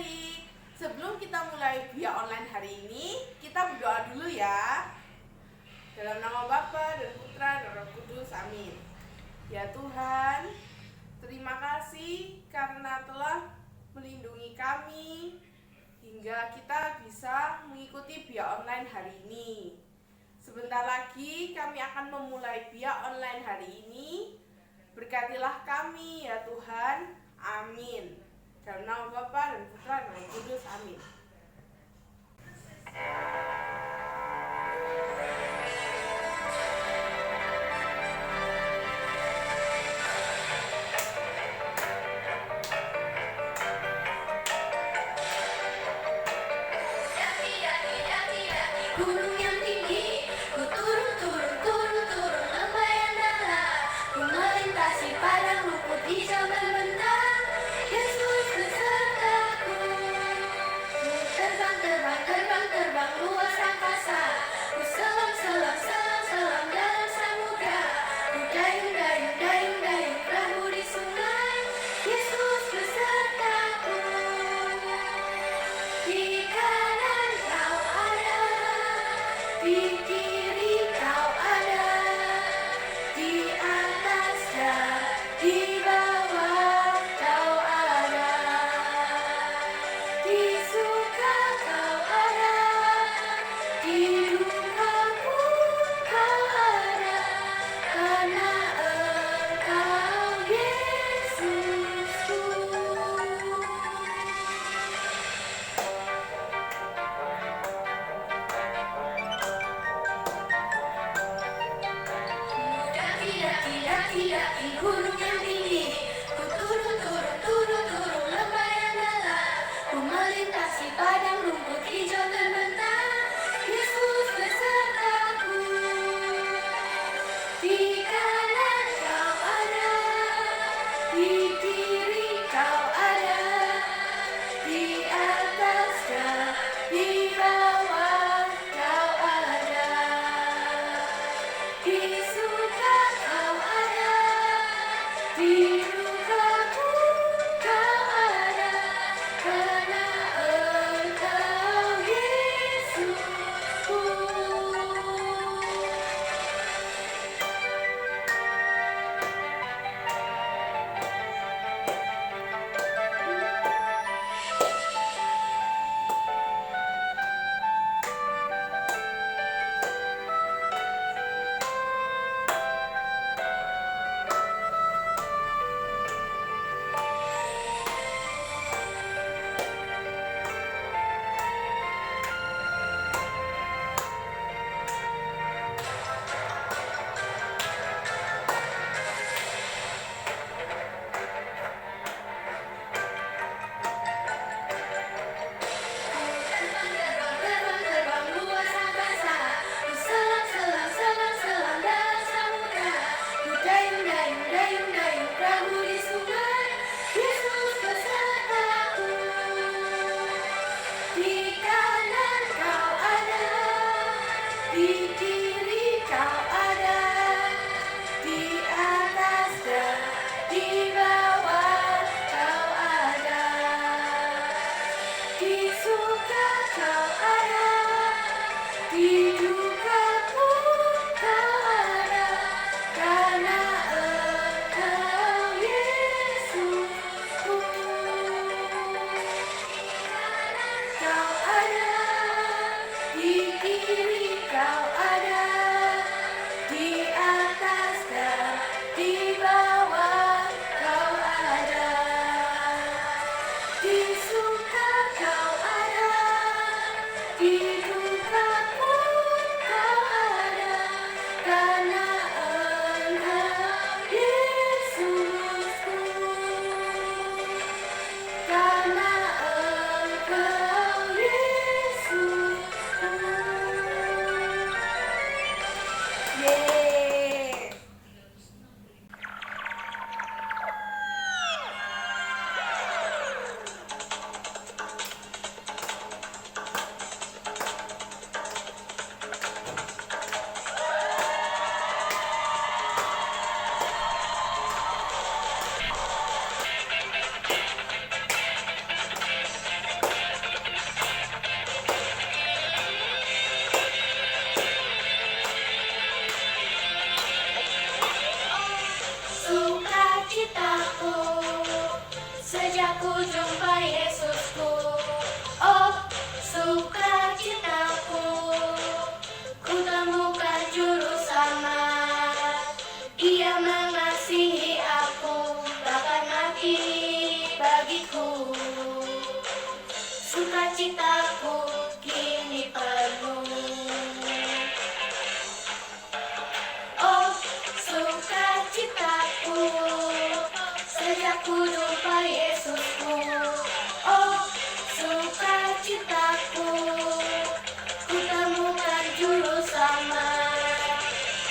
adik-adik, sebelum kita mulai via online hari ini, kita berdoa dulu ya. Dalam nama Bapa dan Putra dan Roh Kudus, amin. Ya Tuhan, terima kasih karena telah melindungi kami hingga kita bisa mengikuti via online hari ini. Sebentar lagi kami akan memulai via online hari ini. Berkatilah kami ya Tuhan, amin. Dalam nama Bapa dan Putra dan Roh Kudus, amin. Gunung yang tinggi, ku turun lembah yang dalam, ku melintasi padang rumput hijau membentang. Yesus besertaku, terbang luas angkasa, ku selam dalam samudra, ku dayung perahu di sungai. Yesus besertaku, di kanan kau ada, di kiri kau ada, di atas dan di bawah kau ada, di suka kau ada, di duka pun kau ada, karena Engkau Yesusku. Daki gunung yang tinggi, ku turun lembah yang dalam, ku melintasi padang rumput hijau membentang. Yesus besertaku, di kanan kau ada, di kiri kau ada, di atas dan di bawah kau ada, di suka kau ada, di duka pun kau ada, karena Engkau Yesusku. Terbang luas angkasa, ku selam dalam samudra, ku dayung perahu di sungai. Yesus besertaku, di kanan kau ada, di kiri kau ada, di atas dan di bawah kau ada, di suka kau ada, di duka pun kau ada, karena Engkau Yesusku. Kau ada, di kiri kau ada, di atas dan di bawah kau ada, di suka kau ada, di duka pun kau ada, karena Engkau Yesusku, karena Engkau Yesusku. Yeay.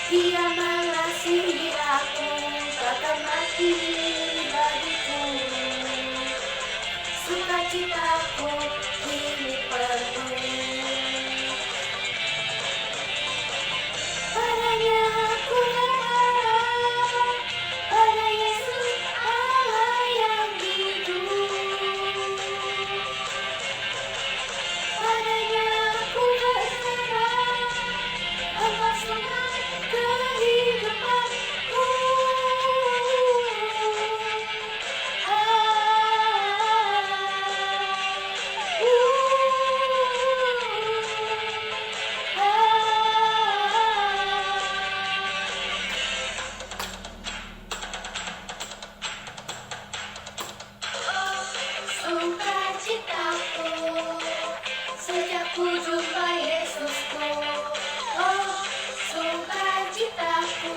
Dia mengasihi aku, bahkan mati bagiku. Sukacitaku kini penuh. Padanya aku berharap, pada Yesus Allah yang hidup. Padanya aku berserah, engkau sumber kehidupanku. Sukacitaku sejak ku jumpa Yesusku. Oh, sukacitaku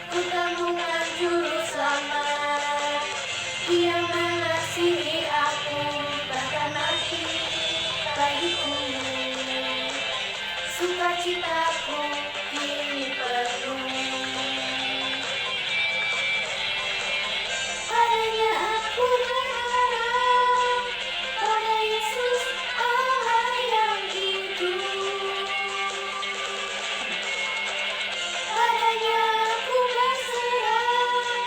ku temukan juru selamat. Dia mengasihi aku, bahkan mati bagiku. Sukacitaku kini penuh. Padanya aku berharap, pada Yesus Allah yang hidup. Padanya aku berserah,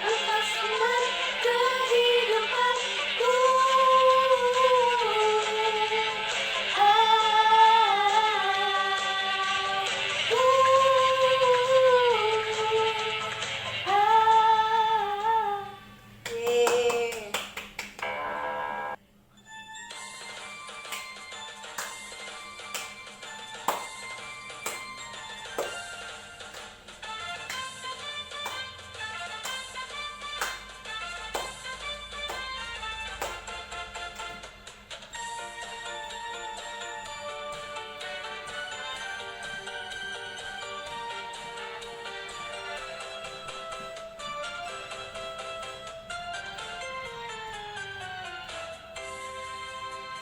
engkau sumber kehidupanku. Yeay.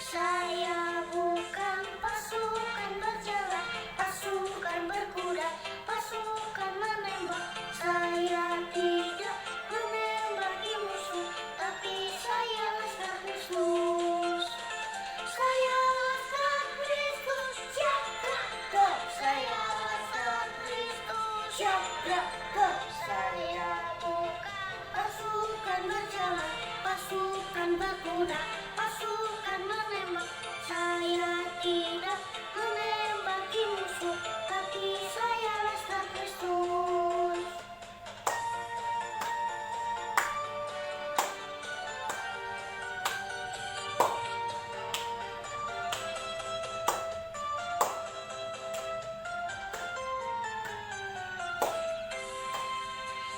Saya bukan pasukan berjalan, pasukan berkuda, pasukan menembak. Saya tidak menembaki musuh, tapi saya laskar Kristus. Saya laskar Kristus, jaga. Saya laskar Kristus, jaga. Saya bukan pasukan berjalan, pasukan berkuda, pasukan menembak. Saya tidak menembaki musuh, tapi saya laskar Kristus.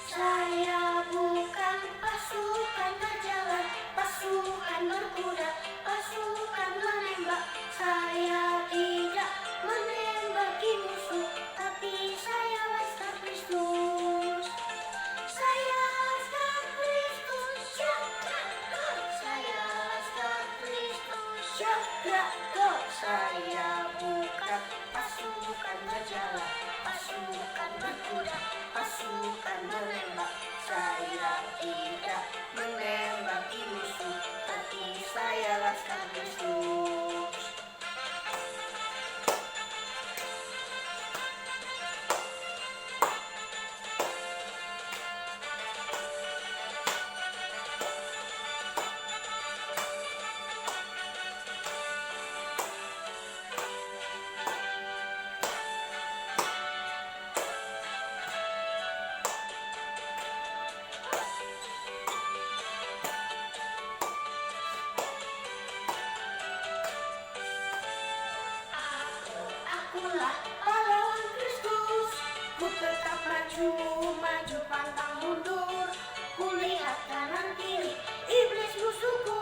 Saya bukan pasukan berjalan, pasukan berkuda, pasukan menembak. Saya tidak menembaki musuh, tapi saya laskar Kristus. Saya laskar Kristus, jaga. Saya laskar Kristus, jaga. Saya bukan pasukan berjalan, pasukan berkuda, pasukan menembak. Saya tidak menembaki musuh, tapi saya laskar Kristus. Akulah pahlawan Kristus, ku tetap maju, maju pantang mundur. Kulihat kanan kiri iblis musuhku,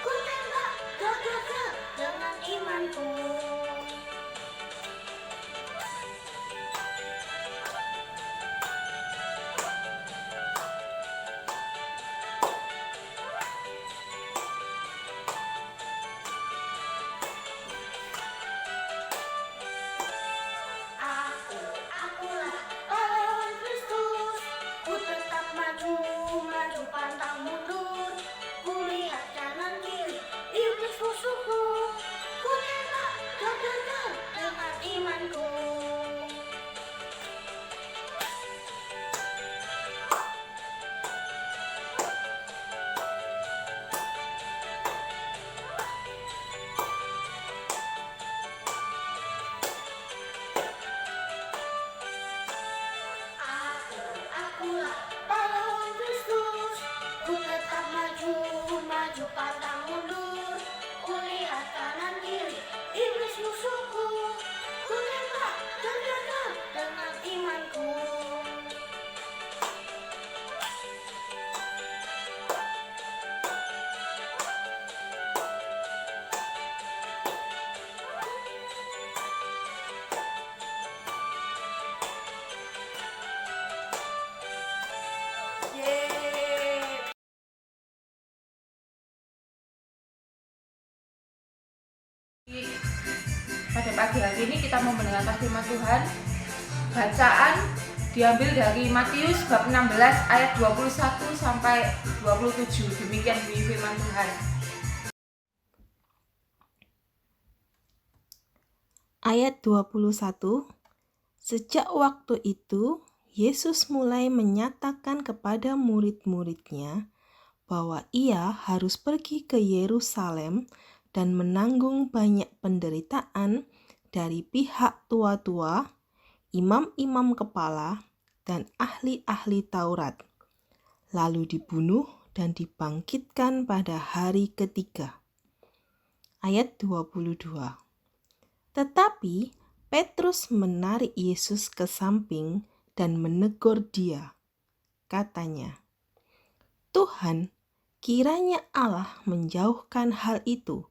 ku tembak gagah dengan imanku. Aku Pada pagi hari ini kita mau mendengarkan firman Tuhan. Bacaan diambil dari Matius bab 16 ayat 21 sampai 27. Demikian bunyi firman Tuhan. Ayat 21. Sejak waktu itu, Yesus mulai menyatakan kepada murid-muridnya bahwa ia harus pergi ke Yerusalem dan menanggung banyak penderitaan dari pihak tua-tua, imam-imam kepala, dan ahli-ahli Taurat, lalu dibunuh dan dibangkitkan pada hari ketiga. Ayat 22. Tetapi Petrus menarik Yesus ke samping dan menegur dia. Katanya, "Tuhan, kiranya Allah menjauhkan hal itu.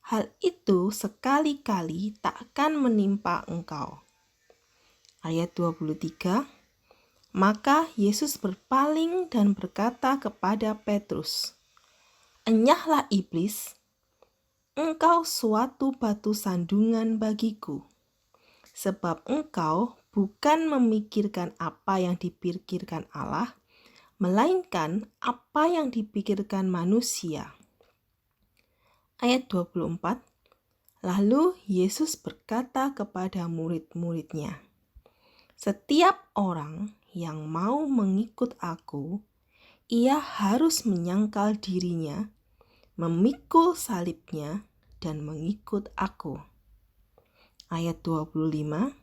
Hal itu sekali-kali takkan menimpa engkau." Ayat 23. Maka Yesus berpaling dan berkata kepada Petrus, "Enyahlah iblis, engkau suatu batu sandungan bagiku, sebab engkau bukan memikirkan apa yang dipikirkan Allah, melainkan apa yang dipikirkan manusia." Ayat 24. Lalu Yesus berkata kepada murid-muridnya, "Setiap orang yang mau mengikut aku, ia harus menyangkal dirinya, memikul salibnya, dan mengikut aku." Ayat 25.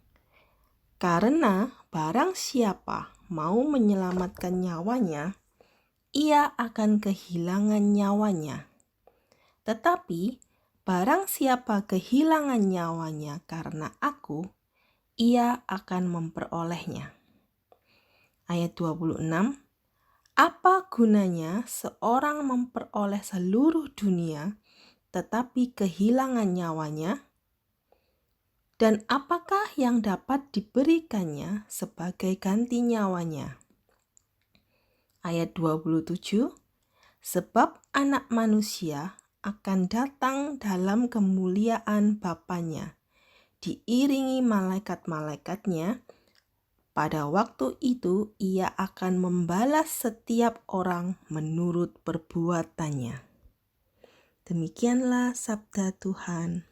Karena barang siapa mau menyelamatkan nyawanya, ia akan kehilangan nyawanya. Tetapi barang siapa kehilangan nyawanya karena aku, ia akan memperolehnya. Ayat 26. Apa gunanya seorang memperoleh seluruh dunia, tetapi kehilangan nyawanya? Dan apakah yang dapat diberikannya sebagai ganti nyawanya? Ayat 27. Sebab anak manusia akan datang dalam kemuliaan Bapanya, diiringi malaikat-malaikatnya. Pada waktu itu ia akan membalas setiap orang menurut perbuatannya. Demikianlah sabda Tuhan.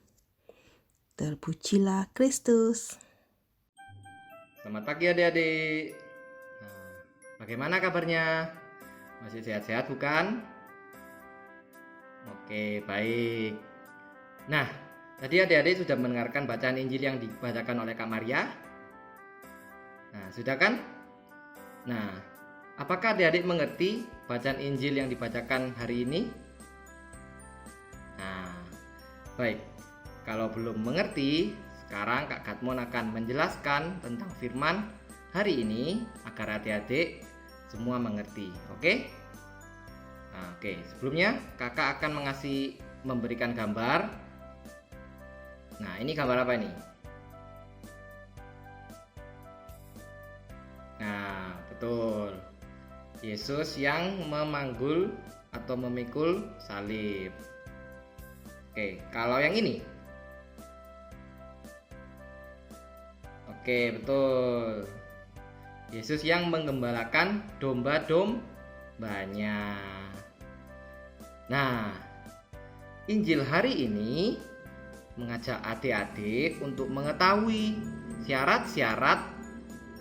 Terpujilah Kristus. Selamat pagi adik-adik. Nah, bagaimana kabarnya? Masih sehat-sehat bukan? Oke, baik. Nah, tadi adik-adik sudah mendengarkan bacaan Injil yang dibacakan oleh Kak Maria? Nah, sudah kan? Nah, apakah adik-adik mengerti bacaan Injil yang dibacakan hari ini? Nah, baik. Kalau belum mengerti, sekarang Kak Katmon akan menjelaskan tentang firman hari ini agar adik-adik semua mengerti. Oke? Nah, oke. Sebelumnya kakak akan memberikan gambar. Nah, ini gambar apa ini? Nah, betul. Yesus yang memanggul atau memikul salib. Oke, kalau yang ini? Oke, betul. Yesus yang menggembalakan domba-dombanya. Nah, Injil hari ini mengajak adik-adik untuk mengetahui syarat-syarat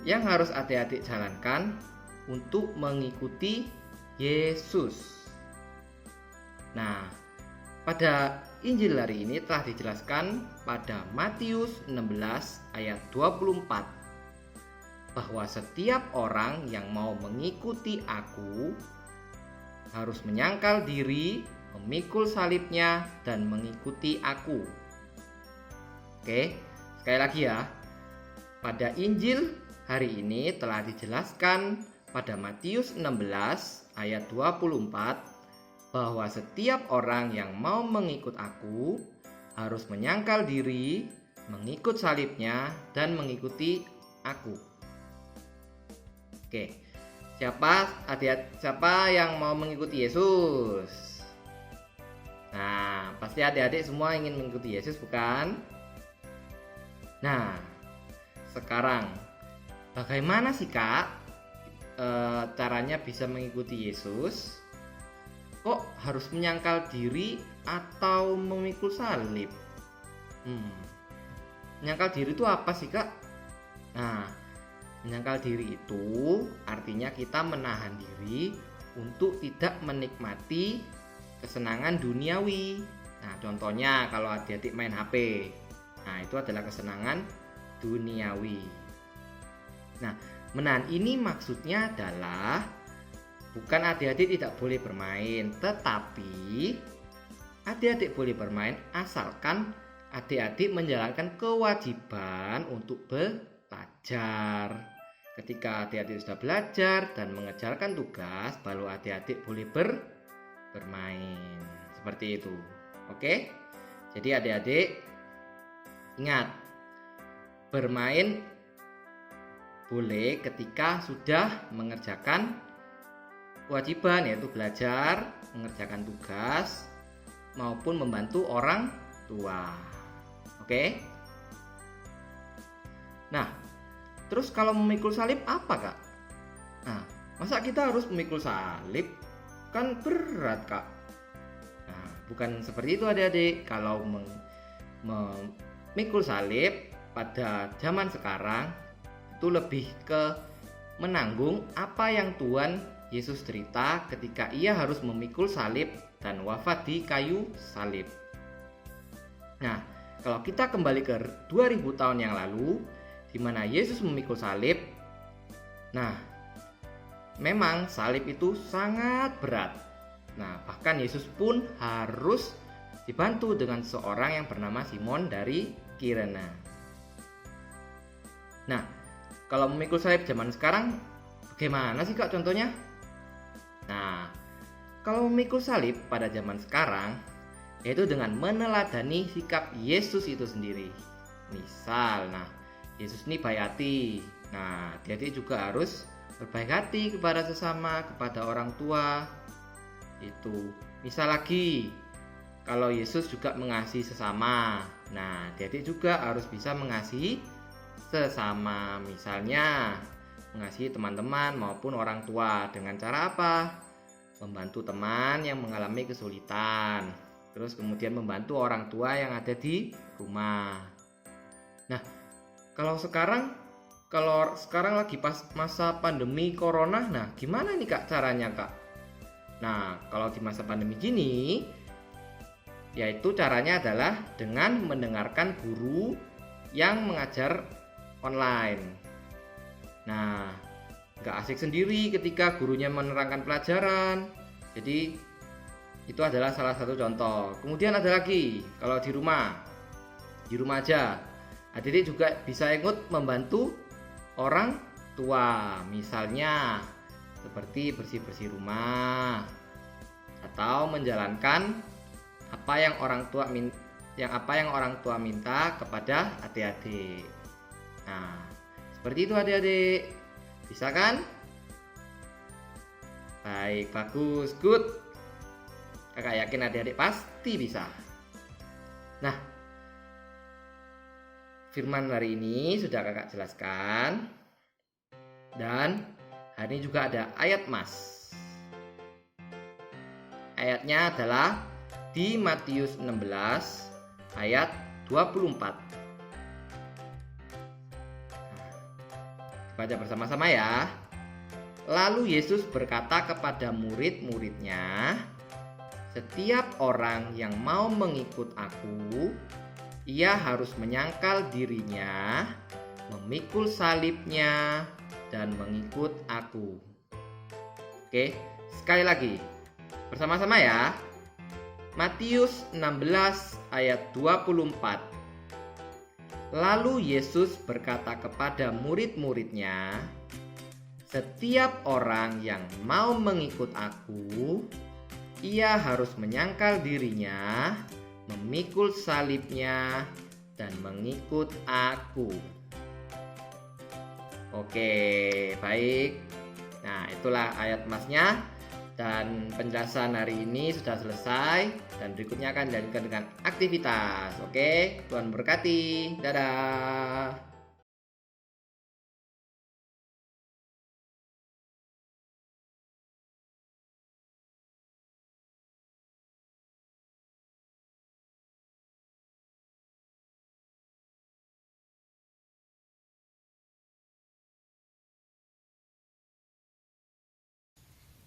yang harus adik-adik jalankan untuk mengikuti Yesus. Nah, pada Injil hari ini telah dijelaskan pada Matius 16 ayat 24 bahwa setiap orang yang mau mengikuti aku harus menyangkal diri, memikul salibnya, dan mengikuti aku. Oke, sekali lagi ya. Pada Injil hari ini telah dijelaskan pada Matius 16 ayat 24 bahwa setiap orang yang mau mengikut aku harus menyangkal diri, mengikut salibnya, dan mengikuti aku. Oke, siapa yang mau mengikuti Yesus? Nah, pasti adik-adik semua ingin mengikuti Yesus bukan? Nah, sekarang bagaimana sih Kak caranya bisa mengikuti Yesus? Kok harus menyangkal diri atau memikul salib? Menyangkal diri itu apa sih Kak? Nah, menyangkal diri itu artinya kita menahan diri untuk tidak menikmati kesenangan duniawi. Nah, contohnya kalau adik-adik main HP. Nah, itu adalah kesenangan duniawi. Nah, menahan ini maksudnya adalah bukan adik-adik tidak boleh bermain, tetapi adik-adik boleh bermain asalkan adik-adik menjalankan kewajiban untuk belajar. Ketika adik-adik sudah belajar dan mengerjakan tugas, baru adik-adik boleh bermain. Seperti itu. Oke? Jadi adik-adik ingat, bermain boleh ketika sudah mengerjakan kewajiban, yaitu belajar, mengerjakan tugas, maupun membantu orang tua. Oke? Nah, terus kalau memikul salib apa Kak? Nah, masa kita harus memikul salib? Kan berat Kak. Nah, bukan seperti itu adik-adik. Kalau memikul salib pada zaman sekarang itu lebih ke menanggung apa yang Tuhan Yesus derita ketika ia harus memikul salib dan wafat di kayu salib. Nah, kalau kita kembali ke 2000 tahun yang lalu di mana Yesus memikul salib, nah, memang salib itu sangat berat. Nah, bahkan Yesus pun harus dibantu dengan seorang yang bernama Simon dari Kirene. Nah, kalau memikul salib zaman sekarang bagaimana sih Kak contohnya? Nah, kalau memikul salib pada zaman sekarang yaitu dengan meneladani sikap Yesus itu sendiri. Misal, nah, Yesus ini baik hati. Nah, jadi juga harus berbaik hati kepada sesama, kepada orang tua. Itu. Misal lagi, kalau Yesus juga mengasihi sesama. Nah, jadi juga harus bisa mengasihi sesama, misalnya mengasihi teman-teman maupun orang tua dengan cara apa? Membantu teman yang mengalami kesulitan, terus kemudian membantu orang tua yang ada di rumah. Nah, kalau sekarang lagi pas masa pandemi corona, nah gimana nih Kak caranya Kak? Nah, kalau di masa pandemi gini, yaitu caranya adalah dengan mendengarkan guru yang mengajar online. Nah, gak asik sendiri ketika gurunya menerangkan pelajaran. Jadi itu adalah salah satu contoh. Kemudian ada lagi, kalau di rumah aja, adik juga bisa ikut membantu orang tua. Misalnya seperti bersih-bersih rumah atau menjalankan apa yang orang tua minta kepada adik-adik. Nah, seperti itu adik-adik. Bisa kan? Baik, bagus, good. Kakak yakin adik-adik pasti bisa. Nah, firman hari ini sudah kakak jelaskan. Dan hari ini juga ada ayat mas. Ayatnya adalah di Matius 16 ayat 24. Baca bersama-sama ya. Lalu Yesus berkata kepada murid-muridnya, setiap orang yang mau mengikut aku, ia harus menyangkal dirinya, memikul salibnya, dan mengikut aku. Oke, sekali lagi. Bersama-sama ya. Matius 16 ayat 24. Lalu Yesus berkata kepada murid-muridnya, setiap orang yang mau mengikut aku, ia harus menyangkal dirinya, memikul salibnya, dan mengikut aku. Oke, baik. Nah, itulah ayat masnya. Dan penjelasan hari ini sudah selesai dan berikutnya akan dilanjutkan dengan aktivitas. Oke, Tuhan berkati. Dadah.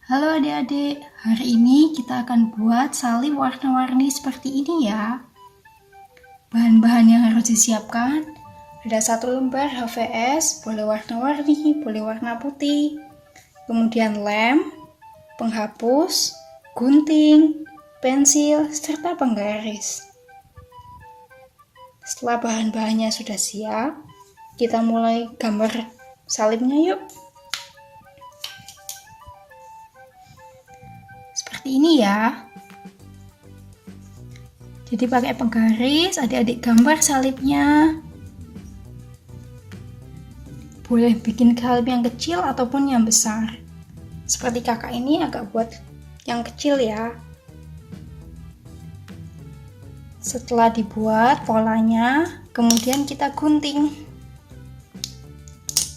Halo adik-adik, hari ini kita akan buat salib warna-warni seperti ini ya. Bahan-bahan yang harus disiapkan, ada 1 lembar HVS, boleh warna-warni, boleh warna putih, kemudian lem, penghapus, gunting, pensil, serta penggaris. Setelah bahan-bahannya sudah siap, kita mulai gambar salibnya yuk. Seperti ini ya. Jadi pakai penggaris, adik-adik gambar salibnya. Boleh bikin salib yang kecil ataupun yang besar. Seperti kakak ini agak buat yang kecil ya. Setelah dibuat polanya, kemudian kita gunting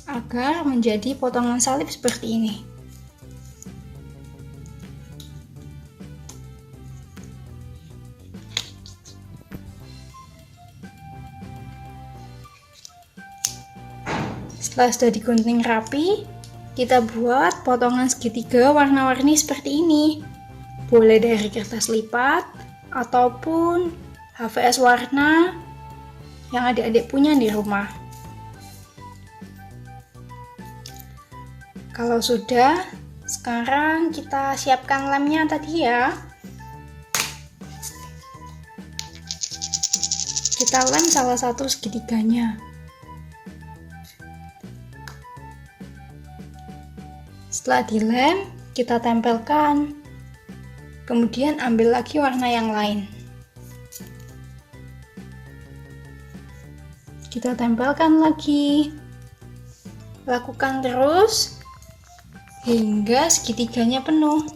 agar menjadi potongan salib seperti ini. Setelah sudah digunting rapi, kita buat potongan segitiga warna-warni seperti ini. Boleh dari kertas lipat ataupun HVS warna yang adik-adik punya di rumah. Kalau sudah, sekarang kita siapkan lemnya tadi ya. Kita lem salah satu segitiganya. Setelah dilem, kita tempelkan. Kemudian ambil lagi warna yang lain. Kita tempelkan lagi. Lakukan terus hingga segitiganya penuh.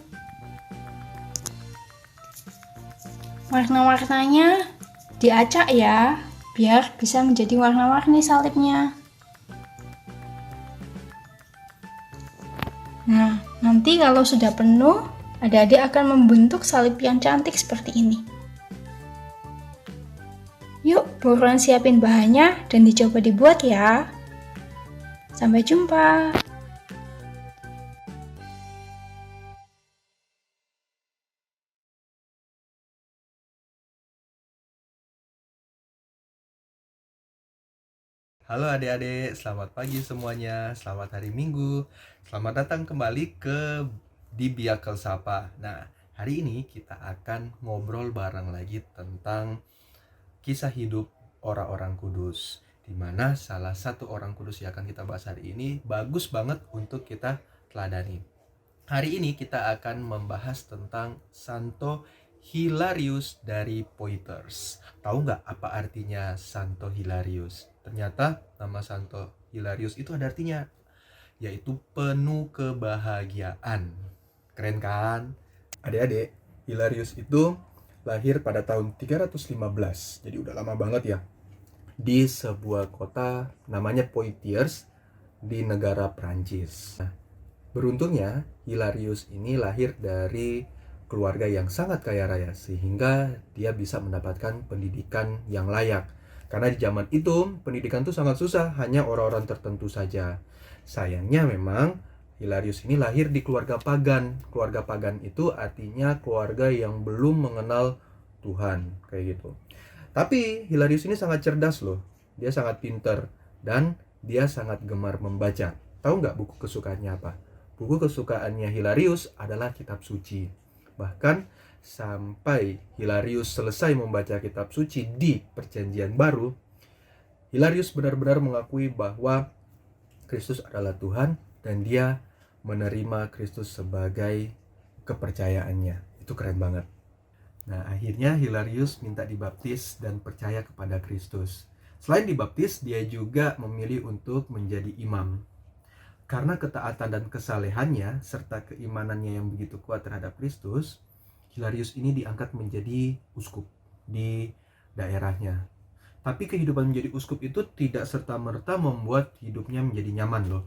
Warna-warnanya diacak ya, biar bisa menjadi warna-warni salibnya. Nah, nanti kalau sudah penuh, adik-adik akan membentuk salib yang cantik seperti ini. Yuk, buruan siapin bahannya dan dicoba dibuat ya. Sampai jumpa. Halo adik-adik, selamat pagi semuanya, selamat hari Minggu. Selamat datang kembali ke di Biakel Sapa. Nah, hari ini kita akan ngobrol bareng lagi tentang kisah hidup orang-orang kudus, di mana salah satu orang kudus yang akan kita bahas hari ini bagus banget untuk kita teladani. Hari ini kita akan membahas tentang Santo Hilarius dari Poitiers. Tahu nggak apa artinya Santo Hilarius? Ternyata nama Santo Hilarius itu ada artinya, yaitu penuh kebahagiaan. Keren kan? Adik-adik, Hilarius itu lahir pada tahun 315, jadi udah lama banget ya, di sebuah kota namanya Poitiers di negara Prancis. Nah, beruntungnya Hilarius ini lahir dari keluarga yang sangat kaya raya, sehingga dia bisa mendapatkan pendidikan yang layak. Karena di zaman itu pendidikan itu sangat susah, hanya orang-orang tertentu saja. Sayangnya memang Hilarius ini lahir di keluarga pagan. Keluarga pagan itu artinya keluarga yang belum mengenal Tuhan, kayak gitu. Tapi Hilarius ini sangat cerdas loh. Dia sangat pintar dan dia sangat gemar membaca. Tahu nggak buku kesukaannya apa? Buku kesukaannya Hilarius adalah kitab suci. Bahkan sampai Hilarius selesai membaca kitab suci di Perjanjian Baru, Hilarius benar-benar mengakui bahwa Kristus adalah Tuhan dan dia menerima Kristus sebagai kepercayaannya. Itu keren banget. Nah, akhirnya Hilarius minta dibaptis dan percaya kepada Kristus. Selain dibaptis, dia juga memilih untuk menjadi imam. karena ketaatan dan kesalehannya serta keimanannya yang begitu kuat terhadap Kristus, Hilarius ini diangkat menjadi uskup di daerahnya. Tapi kehidupan menjadi uskup itu tidak serta-merta membuat hidupnya menjadi nyaman loh.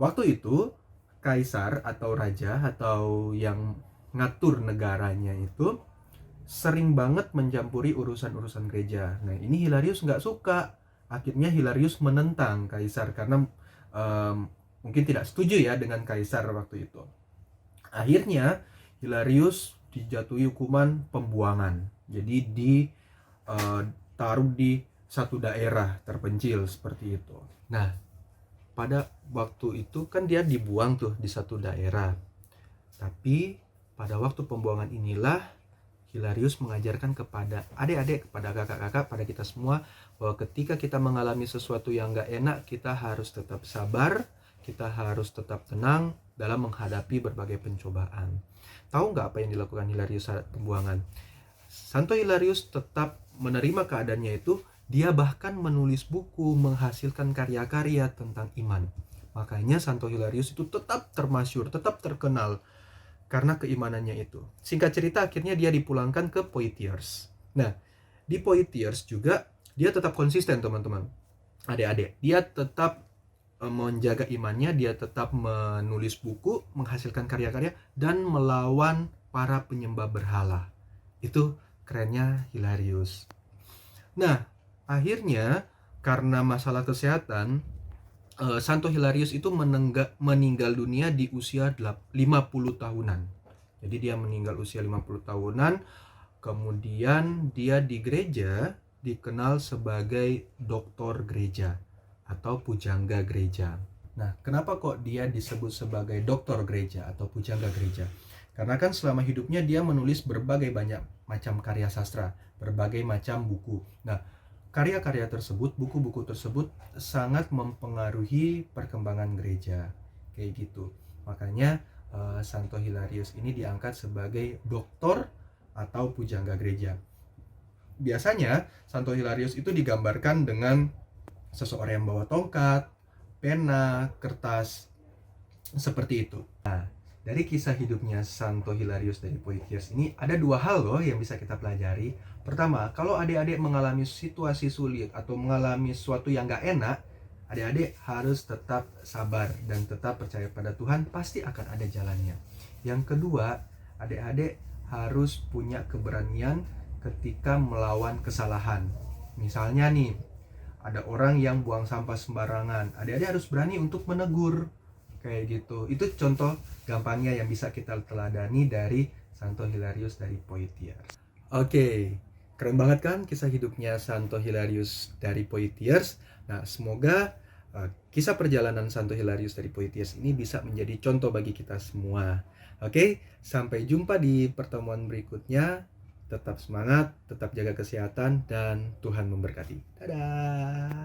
Waktu itu, kaisar atau raja atau yang ngatur negaranya itu sering banget mencampuri urusan-urusan gereja. Nah, ini Hilarius nggak suka. Akhirnya Hilarius menentang kaisar karena mungkin tidak setuju ya dengan kaisar waktu itu. Akhirnya Hilarius dijatuhi hukuman pembuangan. Jadi ditaruh di satu daerah terpencil seperti itu. Nah, pada waktu itu kan dia dibuang tuh di satu daerah. Tapi pada waktu pembuangan inilah Hilarius mengajarkan kepada adik-adik, kepada kakak-kakak, pada kita semua bahwa ketika kita mengalami sesuatu yang gak enak, kita harus tetap sabar, kita harus tetap tenang dalam menghadapi berbagai pencobaan. Tahu nggak apa yang dilakukan Hilarius saat pembuangan? Santo Hilarius tetap menerima keadaannya itu. Dia bahkan menulis buku, menghasilkan karya-karya tentang iman. Makanya Santo Hilarius itu tetap termasyhur, tetap terkenal karena keimanannya itu. Singkat cerita, akhirnya dia dipulangkan ke Poitiers. Nah, di Poitiers juga dia tetap konsisten, teman-teman. Adik-adik, dia tetap menjaga imannya, dia tetap menulis buku, menghasilkan karya-karya, dan melawan para penyembah berhala. Itu kerennya Hilarius. Nah, akhirnya karena masalah kesehatan, Santo Hilarius itu meninggal dunia di usia 50 tahunan. Jadi dia meninggal usia 50 tahunan. Kemudian dia di gereja dikenal sebagai doktor gereja atau pujangga gereja. Nah, kenapa kok dia disebut sebagai doktor gereja atau pujangga gereja? Karena kan selama hidupnya dia menulis berbagai banyak macam karya sastra, berbagai macam buku. Nah, karya-karya tersebut, buku-buku tersebut sangat mempengaruhi perkembangan gereja. Kayak gitu. Makanya Santo Hilarius ini diangkat sebagai doktor atau pujangga gereja. Biasanya Santo Hilarius itu digambarkan dengan seseorang yang bawa tongkat, pena, kertas, seperti itu. Nah, dari kisah hidupnya Santo Hilarius dari Poitiers ini ada dua hal loh yang bisa kita pelajari. Pertama, kalau adik-adik mengalami situasi sulit atau mengalami sesuatu yang gak enak, adik-adik harus tetap sabar dan tetap percaya pada Tuhan, pasti akan ada jalannya. Yang kedua, adik-adik harus punya keberanian ketika melawan kesalahan. Misalnya nih, ada orang yang buang sampah sembarangan, adik-adik harus berani untuk menegur. Kayak gitu. Itu contoh gampangnya yang bisa kita teladani dari Santo Hilarius dari Poitiers. Oke, keren banget kan kisah hidupnya Santo Hilarius dari Poitiers. Nah, semoga kisah perjalanan Santo Hilarius dari Poitiers ini bisa menjadi contoh bagi kita semua. Oke, sampai jumpa di pertemuan berikutnya. Tetap semangat, tetap jaga kesehatan, dan Tuhan memberkati. Dadah!